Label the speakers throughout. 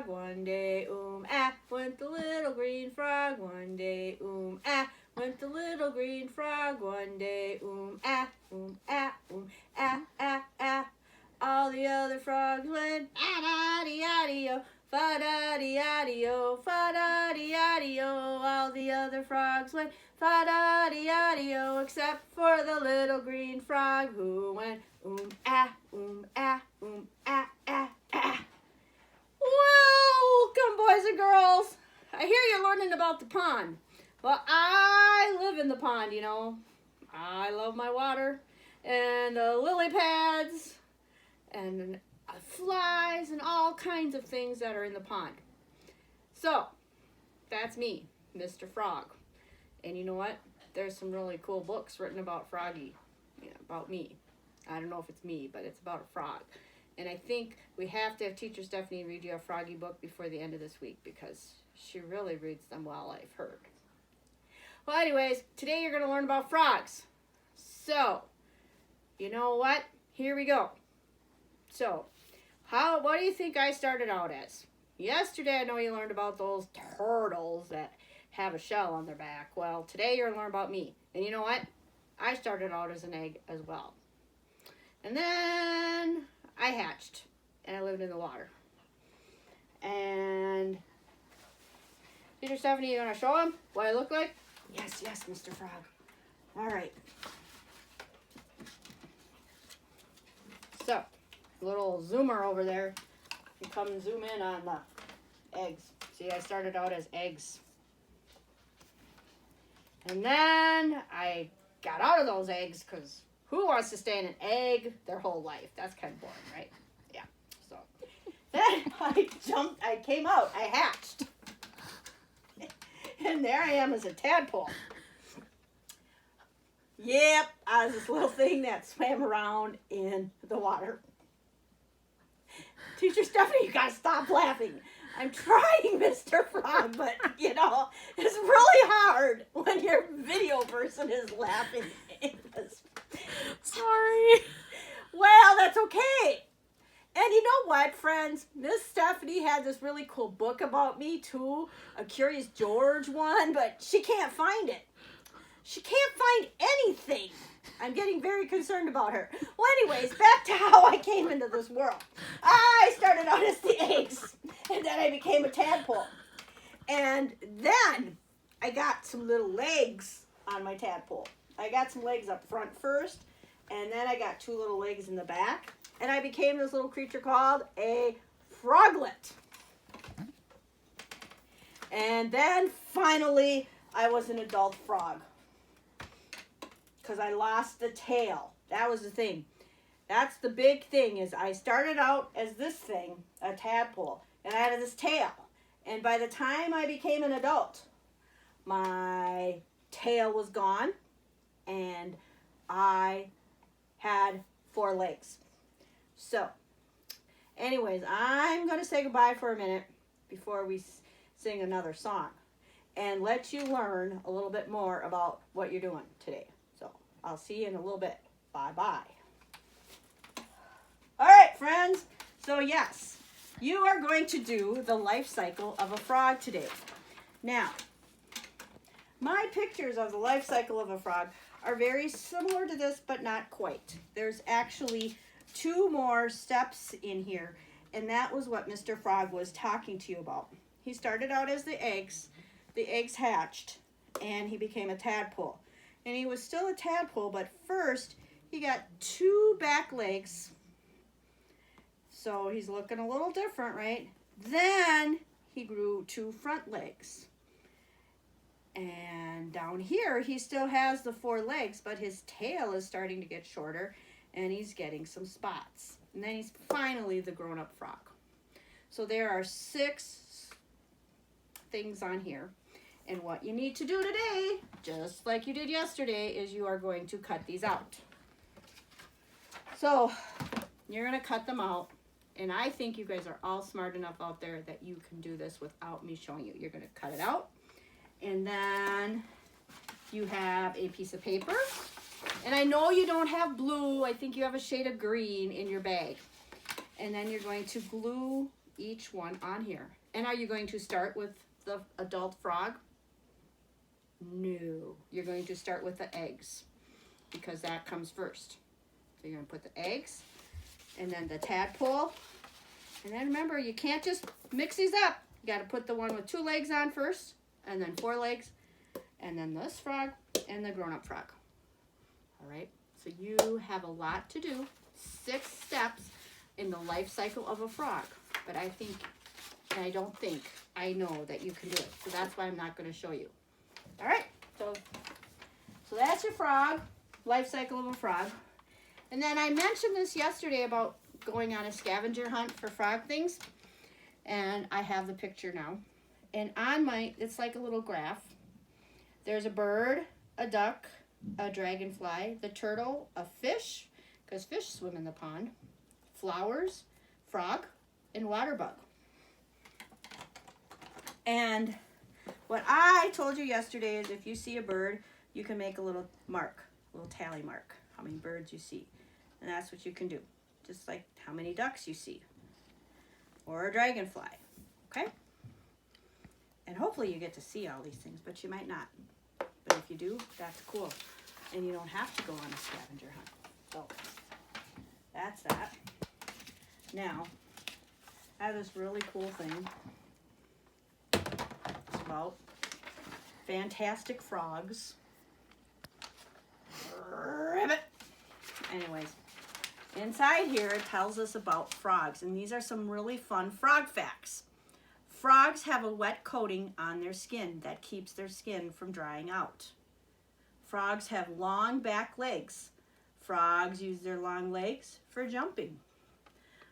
Speaker 1: frog. One day, ah, went the little green frog. One day, ah, went the little green frog. One day, ah, ah, ah, ah. All the other frogs went ah-da-dee-ah-dee-oh, fa-da-dee-ah-dee-oh, fa-da-dee-ah-dee-oh. All the other frogs went fa-da-dee-ah-dee-oh, except for the little green frog who went ah, ah, ah, ah, ah. Welcome, boys and girls. I hear you're learning about the pond. Well, I live in the pond, you know. I love my water and the lily pads and flies and all kinds of things that are in the pond. So, that's me, Mr. Frog. And you know what? There's some really cool books written about Froggy, about me. I don't know if it's me, but it's about a frog. And I think we have to have Teacher Stephanie read you a Froggy book before the end of this week because she really reads them well, I've heard. Well, anyways, today you're going to learn about frogs. So, you know what? Here we go. So, what do you think I started out as? Yesterday, I know you learned about those turtles that have a shell on their back. Well, today you're going to learn about me. And you know what? I started out as an egg as well. And then I hatched, and I lived in the water. And Teacher Stephanie, you want to show him what I look like? Yes, Mr. Frog. All right. So, little zoomer over there. You come and zoom in on the eggs. See, I started out as eggs. And then I got out of those eggs because who wants to stay in an egg their whole life? That's kind of boring, right? Yeah. So then I came out, I hatched. And there I am as a tadpole. Yep, I was this little thing that swam around in the water. Teacher Stephanie, you gotta stop laughing. I'm trying, Mr. Frog, but, it's really hard when your video person is laughing.
Speaker 2: Sorry.
Speaker 1: Well, that's okay. And you know what, friends? Miss Stephanie had this really cool book about me, too. A Curious George one, but she can't find it. She can't find anything. I'm getting very concerned about her. Well, anyways, back to how I came into this world. I started out as the eggs, and then I became a tadpole. And then I got some little legs on my tadpole. I got some legs up front first, and then I got two little legs in the back, and I became this little creature called a froglet. And then finally, I was an adult frog. Because I lost the tail. That was the thing. That's the big thing is I started out as this thing, a tadpole, and I had this tail. And by the time I became an adult, my tail was gone and I had 4 legs. So, anyways, I'm going to say goodbye for a minute before we sing another song and let you learn a little bit more about what you're doing today. I'll see you in a little bit. Bye-bye. All right, friends. So, yes, you are going to do the life cycle of a frog today. Now, my pictures of the life cycle of a frog are very similar to this, but not quite. There's actually 2 more steps in here, and that was what Mr. Frog was talking to you about. He started out as the eggs hatched, and he became a tadpole. And he was still a tadpole, but first he got 2 back legs. So he's looking a little different, right? Then he grew 2 front legs. And down here he still has the 4 legs, but his tail is starting to get shorter and he's getting some spots. And then he's finally the grown-up frog. So there are 6 things on here. And what you need to do today, just like you did yesterday, is you are going to cut these out. So you're going to cut them out. And I think you guys are all smart enough out there that you can do this without me showing you. You're going to cut it out. And then you have a piece of paper. And I know you don't have blue. I think you have a shade of green in your bag. And then you're going to glue each one on here. And are you going to start with the adult frog? No. You're going to start with the eggs because that comes first. So you're going to put the eggs and then the tadpole. And then remember, you can't just mix these up. You got to put the one with 2 legs on first, and then 4 legs, and then this frog and the grown-up frog. All right? So you have a lot to do. 6 steps in the life cycle of a frog. But I think, and I don't think, I know that you can do it. So that's why I'm not going to show you. All right? So that's your frog, life cycle of a frog. And then I mentioned this yesterday about going on a scavenger hunt for frog things. And I have the picture now. And on it's like a little graph. There's a bird, a duck, a dragonfly, the turtle, a fish, because fish swim in the pond, flowers, frog, and water bug. And what I told you yesterday is if you see a bird, you can make a little mark, a little tally mark, how many birds you see. And that's what you can do, just like how many ducks you see, or a dragonfly, okay? And hopefully you get to see all these things, but you might not. But if you do, that's cool. And you don't have to go on a scavenger hunt. So that's that. Now, I have this really cool thing. It's about fantastic frogs. Ribbit. Anyways, inside here it tells us about frogs, and these are some really fun frog facts. Frogs have a wet coating on their skin that keeps their skin from drying out. Frogs have long back legs. Frogs use their long legs for jumping.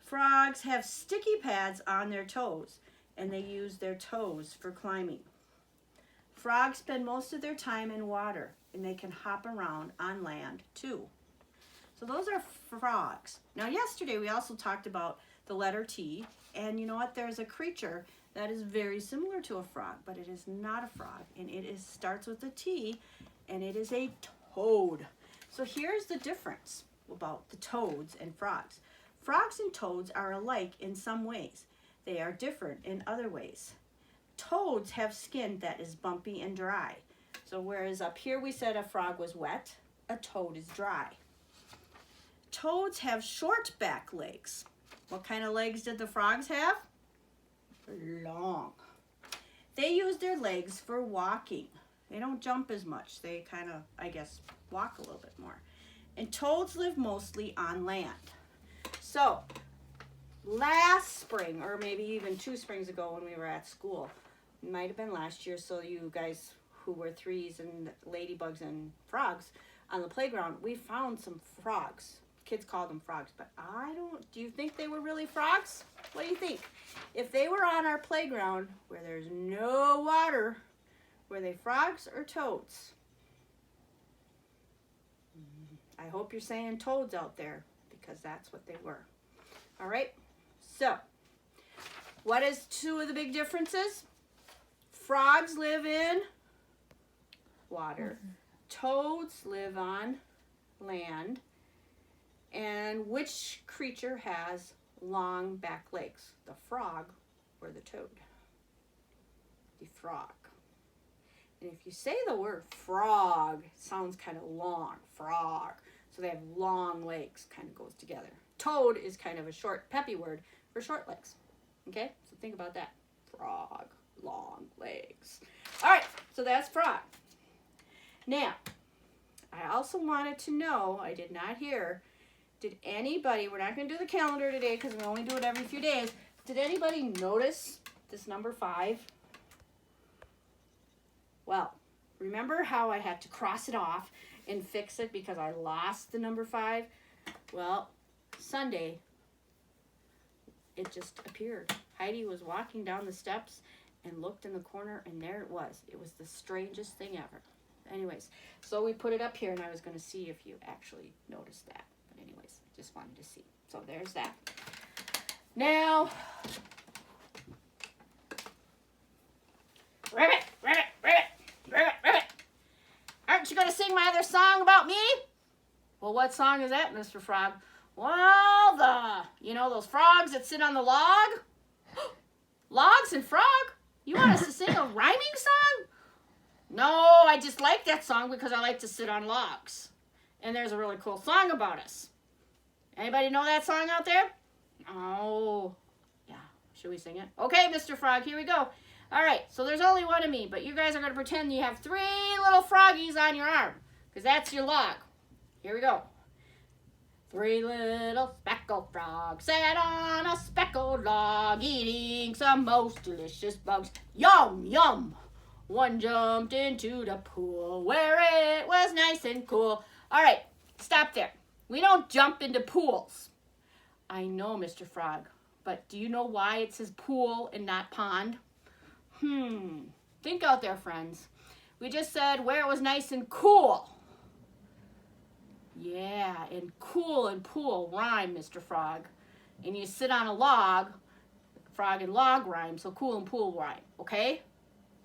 Speaker 1: Frogs have sticky pads on their toes, and they use their toes for climbing. Frogs spend most of their time in water, and they can hop around on land too. So those are frogs. Now yesterday we also talked about the letter T, and you know what? There's a creature that is very similar to a frog, but it is not a frog, and it starts with a T, and it is a toad. So here's the difference about the toads and frogs. Frogs and toads are alike in some ways. They are different in other ways. Toads have skin that is bumpy and dry. So whereas up here we said a frog was wet, a toad is dry. Toads have short back legs. What kind of legs did the frogs have? Long. They use their legs for walking. They don't jump as much. They kind of, I guess, walk a little bit more. And toads live mostly on land. So, last spring, or maybe even 2 springs ago when we were at school, it might have been last year, so you guys who were threes and ladybugs and frogs on the playground, we found some frogs. Kids called them frogs, but do you think they were really frogs? What do you think? If they were on our playground where there's no water, were they frogs or toads? I hope you're saying toads out there, because that's what they were. All right, so what is 2 of the big differences? Frogs live in water. Toads live on land. And which creature has long back legs? The frog or the toad? The frog. And if you say the word frog, it sounds kind of long. Frog. So they have long legs, kind of goes together. Toad is kind of a short, peppy word for short legs. Okay? So think about that. Frog, long legs. All right, so that's frog. Now, I also wanted to know, I did not hear, did anybody, we're not going to do the calendar today because we only do it every few days. Did anybody notice this number 5? Well, remember how I had to cross it off and fix it because I lost the number 5? Well, Sunday, it just appeared. Heidi was walking down the steps and looked in the corner, and there it was. It was the strangest thing ever. Anyways, so we put it up here, and I was going to see if you actually noticed that. But anyways, just wanted to see. So there's that. Now, ribbit, ribbit, ribbit, ribbit, ribbit. Aren't you going to sing my other song about me? Well, what song is that, Mr. Frog? Well, you know those frogs that sit on the log? Logs and frog? You want us to sing a rhyming song? No, I just like that song because I like to sit on logs. And there's a really cool song about us. Anybody know that song out there? Oh, yeah. Should we sing it? Okay, Mr. Frog, here we go. All right, so there's only one of me, but you guys are going to pretend you have 3 little froggies on your arm because that's your log. Here we go. 3 little speckled frogs sat on a speckled log, eating some most delicious bugs. Yum, yum. One jumped into the pool where it was nice and cool. All right, stop there. We don't jump into pools. I know, Mr. Frog, but do you know why it says pool and not pond? Think out there, friends. We just said where it was nice and cool. Yeah, and cool and pool rhyme, Mr. Frog. And you sit on a log, frog and log rhyme, so cool and pool rhyme, okay?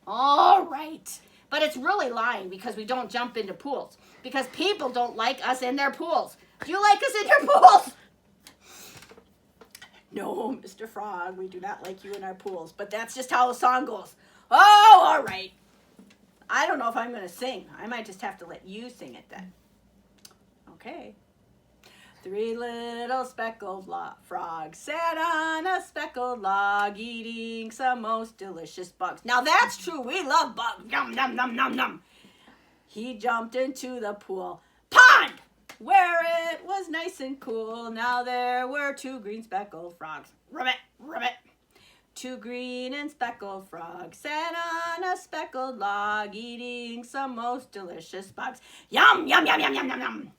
Speaker 1: All right. But it's really lying because we don't jump into pools. Because people don't like us in their pools. Do you like us in your pools? No, Mr. Frog, we do not like you in our pools. But that's just how the song goes. Oh, all right. I don't know if I'm going to sing. I might just have to let you sing it then. Okay. 3 little speckled frogs sat on a speckled log, eating some most delicious bugs. Now that's true. We love bugs. Yum, yum, yum, yum, yum. He jumped into the pool pond where it was nice and cool. Now there were 2 green speckled frogs. Ribbit, ribbit. 2 green and speckled frogs sat on a speckled log, eating some most delicious bugs. Yum, yum, yum, yum, yum, yum, yum.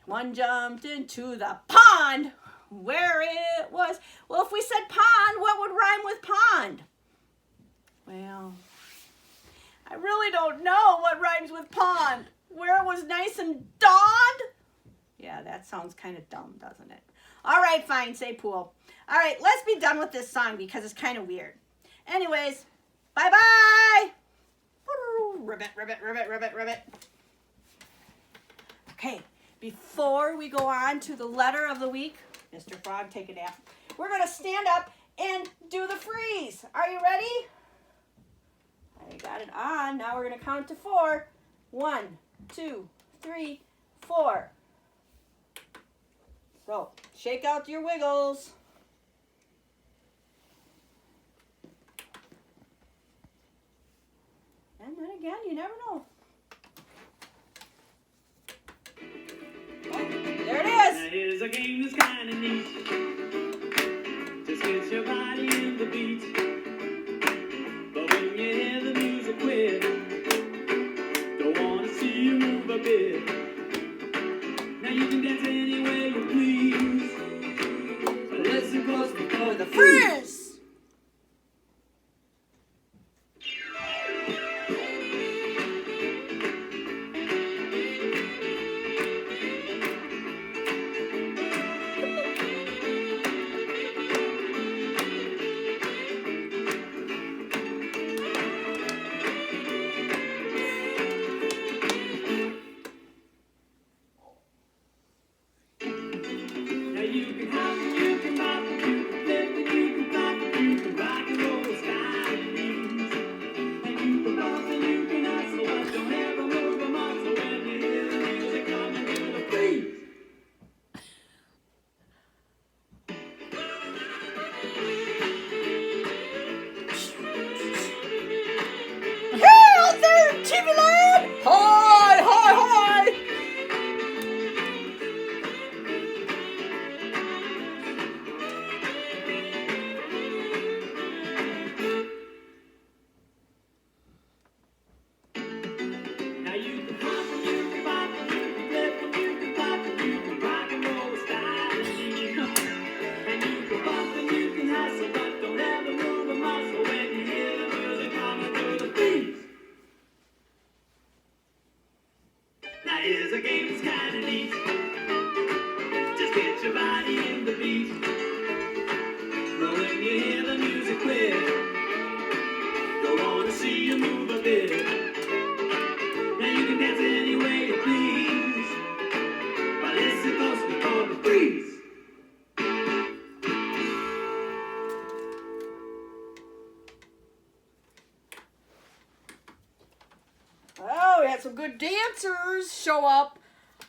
Speaker 1: One jumped into the pond where it was. Well, if we said pond, what would rhyme with pond? Well, I really don't know what rhymes with pond. Where it was nice and dawned? Yeah, that sounds kind of dumb, doesn't it? All right, fine, say pool. All right, let's be done with this song because it's kind of weird. Anyways, bye-bye. Ribbit, ribbit, ribbit, ribbit, ribbit. Okay. Before we go on to the letter of the week, Mr. Frog, take a nap. We're going to stand up and do the freeze. Are you ready? I got it on. Now we're going to count to 4. 1, 2, 3, 4. So, shake out your wiggles. And then again, you never know. There it is.
Speaker 2: Now here's a game that's kind of neat. Just gets your body in the beat. But when you hear the music quit, don't want to see you move a bit. Now you can dance any way you please. But listen close before the freeze.
Speaker 1: good dancers show up.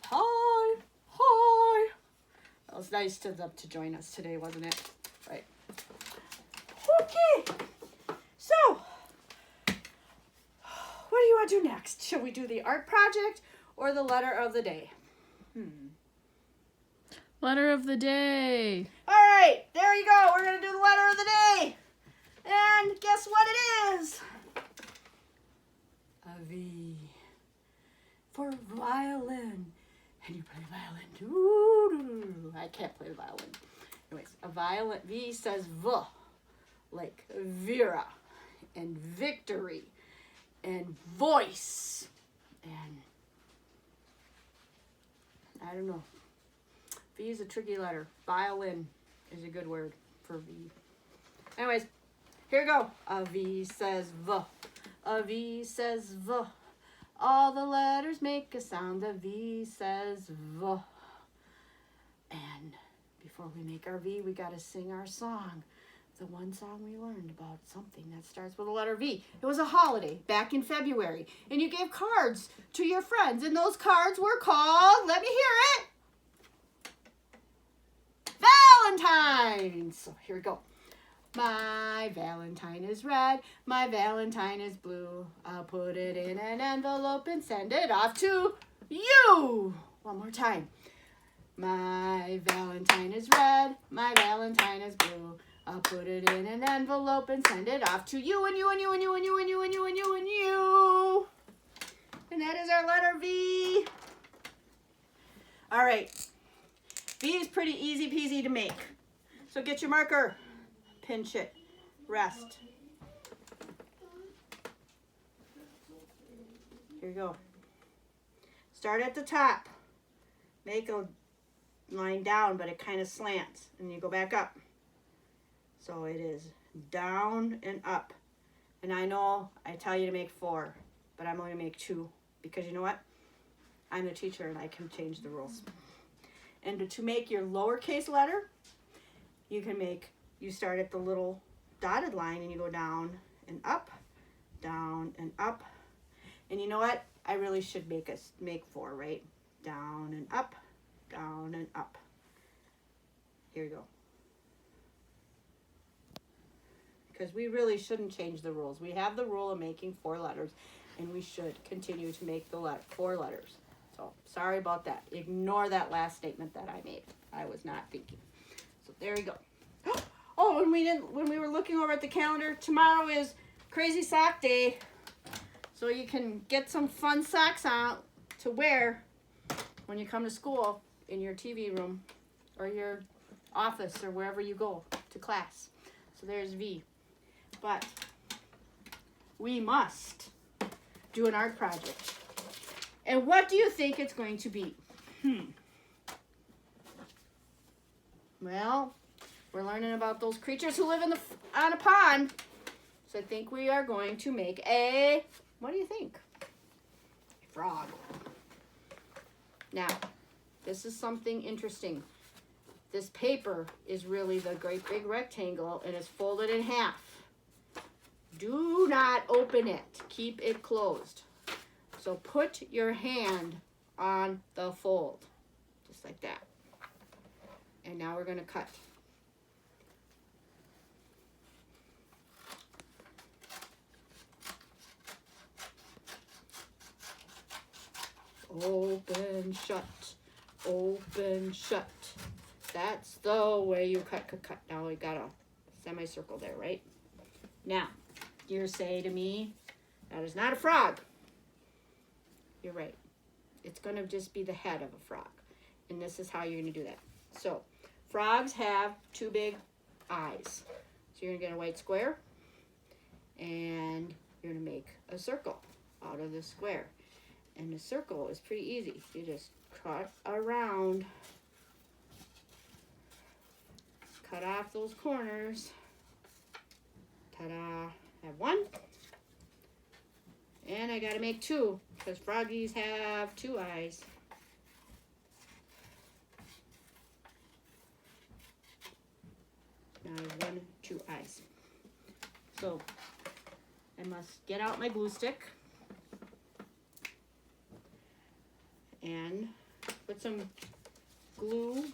Speaker 1: Hi, hi. That was nice to them to join us today, wasn't it? Right. Okay. So, what do you want to do next? Shall we do the art project or the letter of the day?
Speaker 3: Letter of the day.
Speaker 1: All right, there you go. We're going to do the letter of the day. And guess what it is? A V for violin. And you play violin. Doo-doo-doo. I can't play the violin. Anyways, a violin. V says V, like Vera, and victory, and voice, and I don't know. V is a tricky letter. Violin is a good word for V. Anyways, here we go. A V says V. A V says V. All the letters make a sound. The V says V. And before we make our V, we got to sing our song. The one song we learned about something that starts with the letter V. It was a holiday back in February. And you gave cards to your friends. And those cards were called, let me hear it, Valentines. So here we go. My Valentine is red, my Valentine is blue. I'll put it in an envelope and send it off to you. One more time. My Valentine is red, my Valentine is blue. I'll put it in an envelope and send it off to you and you and you and you and you and you and you and you and you. And that is our letter V. All right. V is pretty easy peasy to make. So get your marker. Pinch it, rest. Here you go. Start at the top. Make a line down, but it kind of slants. And you go back up. So it is down and up. And I know I tell you to make 4, but I'm only going to make 2. Because you know what? I'm the teacher and I can change the rules. And to make your lowercase letter, you start at the little dotted line and you go down and up, and up. And you know what? I really should make 4, right? Down and up, down and up. Here you go. Because we really shouldn't change the rules. We have the rule of making 4 letters, and we should continue to make the 4 letters. So sorry about that. Ignore that last statement that I made. I was not thinking. So there you go. Oh, and when we were looking over at the calendar, tomorrow is Crazy Sock Day. So you can get some fun socks out to wear when you come to school in your TV room or your office or wherever you go to class. So there's V. But we must do an art project. And what do you think it's going to be? Well, we're learning about those creatures who live on a pond. So I think we are going to make what do you think? A frog. Now, this is something interesting. This paper is really the great big rectangle and it's folded in half. Do not open it. Keep it closed. So put your hand on the fold, just like that. And now we're going to cut. Open, shut, open, shut. That's the way you cut. Now we got a semicircle there, right? Now, you say to me, that is not a frog. You're right. It's going to just be the head of a frog. And this is how you're going to do that. So, frogs have 2 big eyes. So you're going to get a white square. And you're going to make a circle out of the square. And the circle is pretty easy. You just cut around. Cut off those corners. Ta-da. Have 1. And I gotta make 2, because froggies have 2 eyes. Now I have 1, 2 eyes. So I must get out my glue stick. and put some glue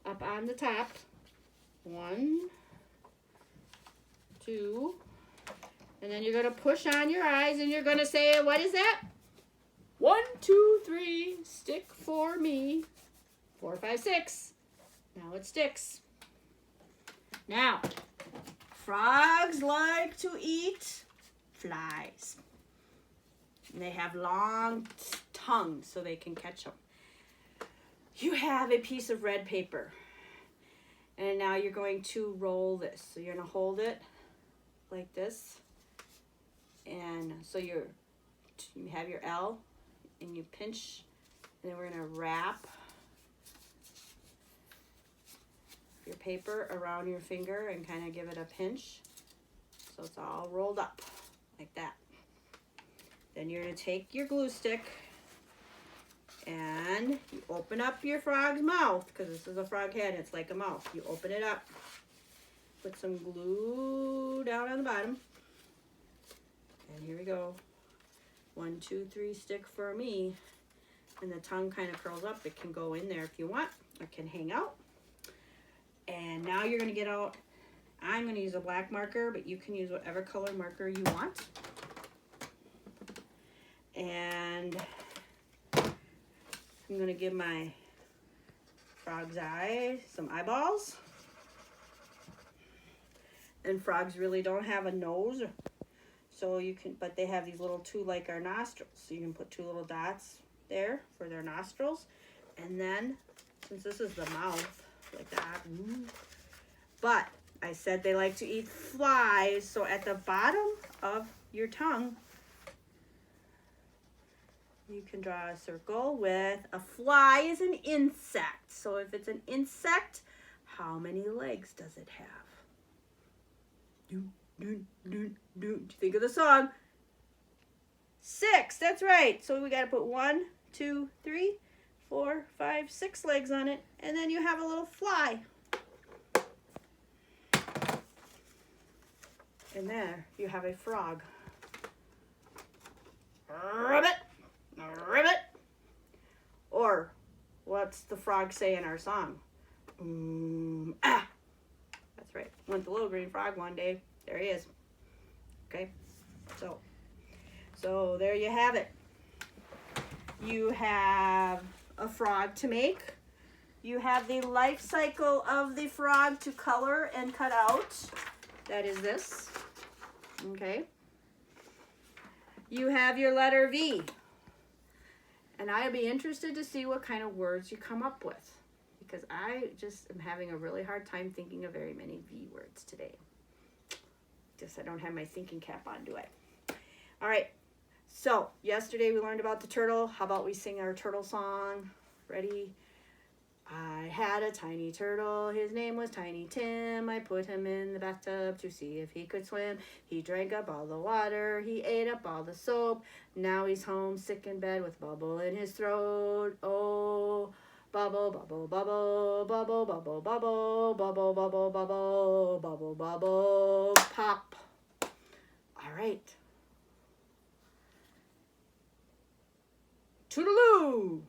Speaker 1: up on the top. 1, 2, and then you're going to push on your eyes and you're going to say, what is that? 1, 2, 3, stick for me. 4, 5, 6. Now it sticks. Now, frogs like to eat flies. And they have long tongues so they can catch them. You have a piece of red paper. And now you're going to roll this. So you're going to hold it like this. And so you have your L and you pinch. And then we're going to wrap your paper around your finger and kind of give it a pinch. So it's all rolled up like that. Then you're going to take your glue stick and you open up your frog's mouth, because this is a frog head, it's like a mouth. You open it up, put some glue down on the bottom, and here we go. 1, 2, 3, stick for me. And the tongue kind of curls up. It can go in there if you want, or can hang out. And now you're going to get out, I'm going to use a black marker, but you can use whatever color marker you want. And I'm going to give my frog's eye some eyeballs. And frogs really don't have a nose, so you can, but they have these little 2 like our nostrils. So you can put 2 little dots there for their nostrils. And then, since this is the mouth, like that. But I said they like to eat flies, so at the bottom of your tongue, you can draw a circle with a fly is an insect. So if it's an insect, how many legs does it have? Do you think of the song? 6, that's right. So we got to put 1, 2, 3, 4, 5, 6 legs on it, and then you have a little fly. And there you have a frog. Ribbit, ribbit. Or what's the frog say in our song? Ah. That's right. Went the little green frog one day. There he is. Okay. So there you have it. You have a frog to make. You have the life cycle of the frog to color and cut out. That is this. Okay. You have your letter V. And I'll be interested to see what kind of words you come up with, because I just am having a really hard time thinking of very many V words today. Just I don't have my thinking cap on, do I? All right. So yesterday we learned about the turtle. How about we sing our turtle song? Ready? I had a tiny turtle, his name was Tiny Tim. I put him in the bathtub to see if he could swim. He drank up all the water, he ate up all the soap. Now he's home sick in bed with bubble in his throat. Oh, bubble, bubble, bubble, bubble, bubble, bubble, bubble, bubble, bubble, bubble, bubble, pop. All right. Toodaloo!